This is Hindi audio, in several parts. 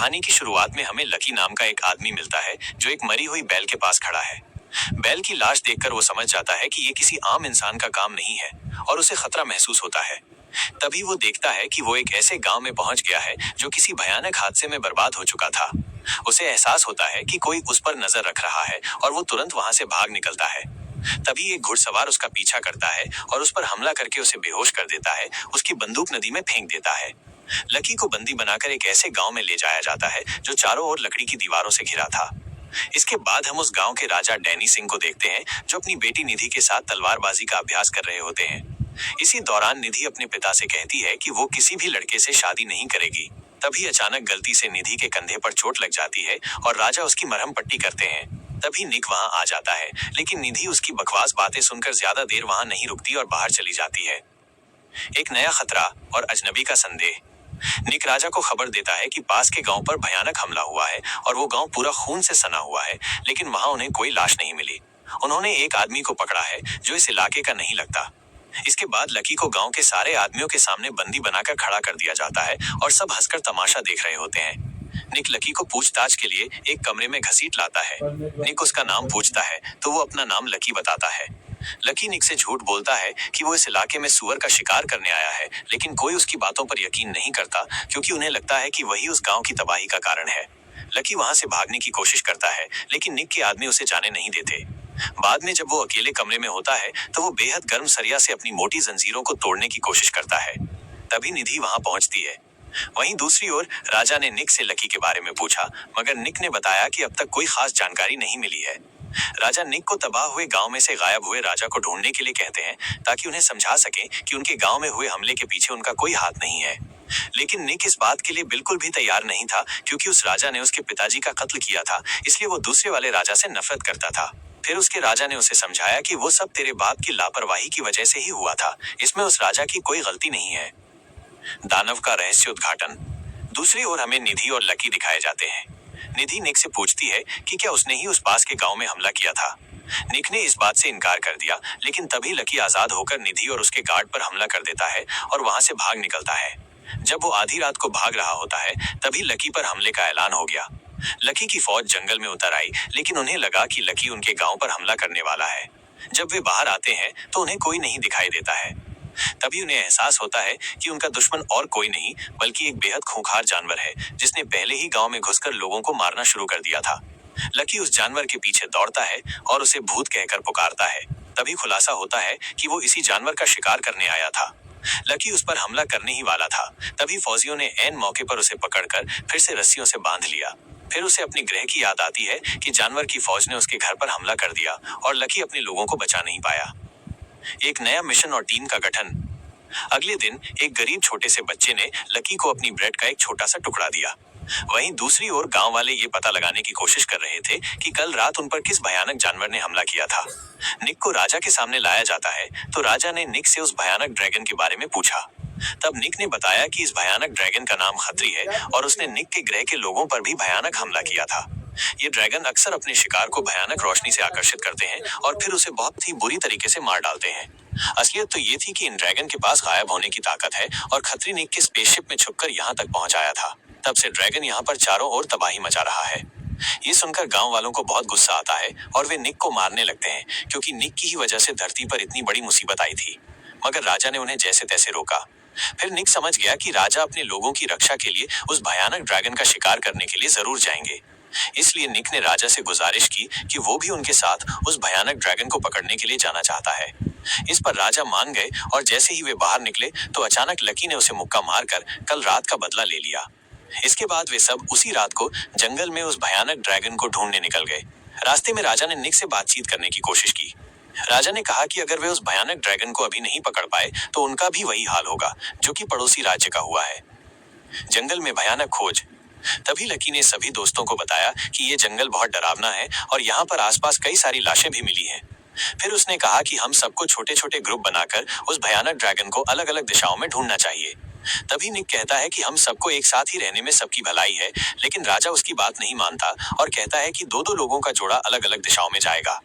कहानी की शुरुआत में हमें लकी नाम का एक आदमी मिलता है जो एक मरी हुई बैल के पास खड़ा है। बैल की लाश देखकर वो समझ जाता है कि ये किसी आम इंसान का काम नहीं है और उसे खतरा महसूस होता है। तभी वो देखता है कि वो एक ऐसे गांव में पहुंच गया है जो किसी भयानक हादसे में बर्बाद हो चुका था। उसे एहसास होता है कि कोई उस पर नजर रख रहा है और वो तुरंत वहां से भाग निकलता है। तभी एक घुड़सवार उसका पीछा करता है और उस पर हमला करके उसे बेहोश कर देता है, उसकी बंदूक नदी में फेंक देता है। लकी को बंदी बनाकर एक ऐसे गांव में ले जाया जाता है जो चारों ओर लकड़ी की दीवारों से घिरा था। इसके बाद हम उस गांव के राजा डैनी सिंह को देखते हैं जो अपनी बेटी निधि के साथ तलवारबाजी का अभ्यास कर रहे होते हैं। इसी दौरान निधि अपने पिता से कहती है कि वो किसी भी लड़के से शादी नहीं करेगी। तभी अचानक गलती से निधि के कंधे पर चोट लग जाती है और राजा उसकी मरहम पट्टी करते हैं। तभी निक वहां आ जाता है, लेकिन निधि उसकी बकवास बातें सुनकर ज्यादा देर वहां नहीं रुकती और बाहर चली जाती है। एक नया खतरा और अजनबी का संदेह। निक राजा को खबर देता है कि पास के गांव पर भयानक हमला हुआ है और वो गांव पूरा खून से सना हुआ है, लेकिन वहां उन्हें कोई लाश नहीं मिली। उन्होंने एक आदमी को पकड़ा है जो इस इलाके का नहीं लगता। इसके बाद लकी को गांव के सारे आदमियों के सामने बंदी बनाकर खड़ा कर दिया जाता है और सब हंसकर तमाशा देख रहे होते हैं। निक लकी को पूछताछ के लिए एक कमरे में घसीट लाता है। निक उसका नाम पूछता है तो वो अपना नाम लकी बताता है। लकी निक से झूठ बोलता है कि वो इस इलाके में सुअर का शिकार करने आया है, लेकिन कोई उसकी बातों पर यकीन नहीं करता क्योंकि उन्हें लगता है कि वही उस गांव की तबाही का कारण है। लकी वहां से भागने की कोशिश करता है, लेकिन निक के आदमी उसे जाने नहीं देते। बाद में जब वो अकेले कमरे में होता है तो वो बेहद गर्म सरिया से अपनी मोटी जंजीरों को तोड़ने की कोशिश करता है। तभी निधि वहां पहुंचती है। वहीं दूसरी ओर राजा ने निक से लकी के बारे में पूछा, मगर निक ने बताया कि अब तक कोई खास जानकारी नहीं मिली है। राजा निक को तबाह हुए गांव में से गायब हुए राजा को ढूंढने के लिए कहते हैं ताकि उन्हें समझा सकें कि उनके गांव में हुए हमले के पीछे उनका कोई हाथ नहीं है। लेकिन निक इस बात के लिए बिल्कुल भी तैयार नहीं था क्योंकि उस राजा ने उसके पिताजी का कत्ल किया था, इसलिए वो दूसरे वाले राजा से नफरत करता था। फिर उसके राजा ने उसे समझाया कि वो सब तेरे बाप की लापरवाही की वजह से ही हुआ था, इसमें उस राजा की कोई गलती नहीं है। दानव का रहस्य उद्घाटन। दूसरी ओर हमें निधि और लकी दिखाए जाते हैं। निधि निक से पूछती है कि क्या उसने ही उस पास के गांव में हमला किया था। निक ने इस बात से इनकार कर दिया, लेकिन तभी लकी आजाद होकर निधि और उसके गार्ड पर हमला कर देता है और वहां से भाग निकलता है। जब वो आधी रात को भाग रहा होता है तभी लकी पर हमले का ऐलान हो गया। लकी की फौज जंगल में उतर आई, लेकिन उन्हें लगा कि लकी उनके गांव पर हमला करने वाला है। जब वे बाहर आते हैं तो उन्हें कोई नहीं दिखाई देता है। तभी उन्हें एहसास होता है कि उनका दुश्मन और कोई नहीं बल्कि एक बेहद खूंखार जानवर है जिसने पहले ही गांव में घुसकर लोगों को मारना शुरू कर दिया था। लकी उस जानवर के पीछे दौड़ता है और उसे भूत कहकर पुकारता है। तभी खुलासा होता है कि वो इसी जानवर का शिकार करने आया था। लकी उस पर हमला करने ही वाला था, तभी फौजियों ने ऐन मौके पर उसे पकड़कर फिर से रस्सियों से बांध लिया। फिर उसे अपने गृह की याद आती है कि जानवर की फौज ने उसके घर पर हमला कर दिया और लकी अपने लोगों को बचा नहीं पाया। एक नया मिशन और टीम का गठन। अगले दिन एक गरीब छोटे से बच्चे ने लकी को अपनी ब्रेड का एक छोटा सा टुकड़ा दिया। वहीं दूसरी ओर गांव वाले ये पता लगाने की कोशिश कर रहे थे कि कल रात उन पर किस भयानक जानवर ने हमला किया था। निक को राजा के सामने लाया जाता है तो राजा ने निक से उस भयानक ड्रैगन के बारे में पूछा। तब निक ने बताया कि इस भयानक ड्रैगन का नाम खत्री है और उसने निक के ग्रह के लोगों पर भी भयानक हमला किया था। ये ड्रैगन अक्सर अपने शिकार को भयानक रोशनी से आकर्षित करते हैं और फिर उसे बहुत ही बुरी तरीके से मार डालते हैं। असलियत तो ये थी कि इन ड्रैगन के पास गायब होने की ताकत है और खत्री निक के स्पेसशिप में छुपकर यहाँ तक पहुंचाया था। तब से ड्रैगन यहाँ पर चारों ओर तबाही मचा रहा है। ये सुनकर गांव वालों को बहुत गुस्सा आता है और वे निक को मारने लगते हैं क्योंकि निक की ही वजह से धरती पर इतनी बड़ी मुसीबत आई थी। मगर राजा ने उन्हें जैसे तैसे रोका। फिर निक समझ गया कि राजा अपने लोगों की रक्षा के लिए उस भयानक ड्रैगन का शिकार करने के लिए जरूर जाएंगे। इसलिए निक ने राजा से गुजारिश की कि वो भी उनके साथ उस भयानक ड्रैगन को पकड़ने के लिए जाना चाहता है। इस पर राजा मान गए और जैसे ही वे बाहर निकले तो अचानक लकी ने उसे मुक्का मारकर कल रात का बदला ले लिया। इसके बाद वे सब उसी रात को जंगल में उस भयानक ड्रैगन को ढूंढने निकल गए। रास्ते में राजा ने निक से बातचीत करने की कोशिश की। राजा ने कहा कि अगर वे उस भयानक ड्रैगन को अभी नहीं पकड़ पाए तो उनका भी वही हाल होगा जो कि पड़ोसी राज्य का हुआ है। जंगल में भयानक खोज। तभी लकी ने सभी दोस्तों को बताया कि ये जंगल बहुत डरावना है और यहाँ पर आसपास कई सारी लाशें भी मिली हैं। फिर उसने कहा कि हम सबको छोटे छोटे ग्रुप बनाकर उस भयानक ड्रैगन को अलग अलग दिशाओं में ढूंढना चाहिए। तभी निक कहता है कि हम सबको एक साथ ही रहने में सबकी भलाई है, लेकिन राजा उसकी बात नहीं मानता और कहता है कि दो दो लोगों का जोड़ा अलग अलग दिशाओं में जाएगा।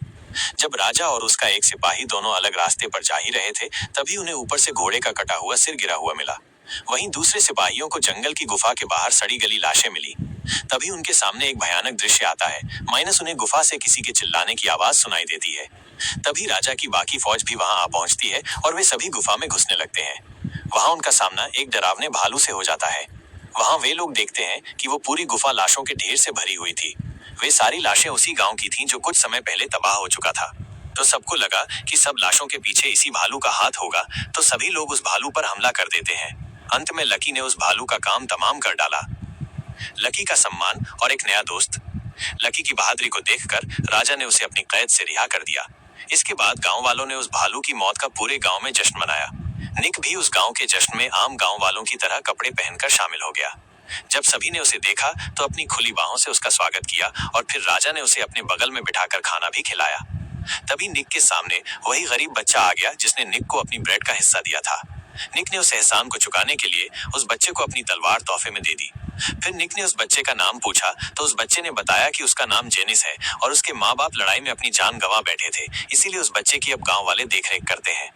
जब राजा और उसका एक सिपाही दोनों अलग रास्ते पर जा ही रहे थे तभी उन्हें ऊपर से घोड़े का कटा हुआ सिर गिरा हुआ मिला। वहीं दूसरे सिपाहियों को जंगल की गुफा के बाहर सड़ी गली लाशें मिली। तभी उनके सामने एक भयानक दृश्य आता है। माइनस उन्हें गुफा से किसी के चिल्लाने की आवाज सुनाई देती है। तभी राजा की बाकी फौज भी वहां आ पहुंचती है और वे सभी गुफा में घुसने लगते हैं। वहां उनका सामना एक डरावने भालू से हो जाता है। वहां वे लोग देखते हैं कि वो पूरी गुफा लाशों के ढेर से भरी हुई थी। वे सारी लाशें उसी गांव की थीं जो कुछ समय पहले तबाह हो चुका था। तो सबको लगा कि सब लाशों के पीछे इसी भालू का हाथ होगा, तो सभी लोग उस भालू पर हमला कर देते हैं। अंत में लकी ने उस भालू का काम तमाम कर डाला। लकी का सम्मान और एक नया दोस्त। लकी की बहादुरी को देखकर राजा ने उसे अपनी कैद से रिहा कर दिया। इसके बाद गांव वालों ने उस भालू की मौत का पूरे गांव में जश्न मनाया। निक भी उस गांव के जश्न में आम गांव वालों की तरह कपड़े पहनकर शामिल हो गया। जब सभी ने उसे देखा तो अपनी खुली बाहों से उसका स्वागत किया और फिर राजा ने उसे अपने बगल में बिठाकर खाना भी खिलाया। तभी निक के सामने वही गरीब बच्चा आ गया जिसने निक को अपनी ब्रेड का हिस्सा दिया था। निक ने उस एहसान को चुकाने के लिए उस बच्चे को अपनी तलवार तोहफे में दे दी। फिर निक ने उस बच्चे का नाम पूछा तो उस बच्चे ने बताया कि उसका नाम जेनिस है और उसके माँ बाप लड़ाई में अपनी जान गंवा बैठे थे, इसीलिए उस बच्चे की अब गांव वाले देखरेख करते हैं।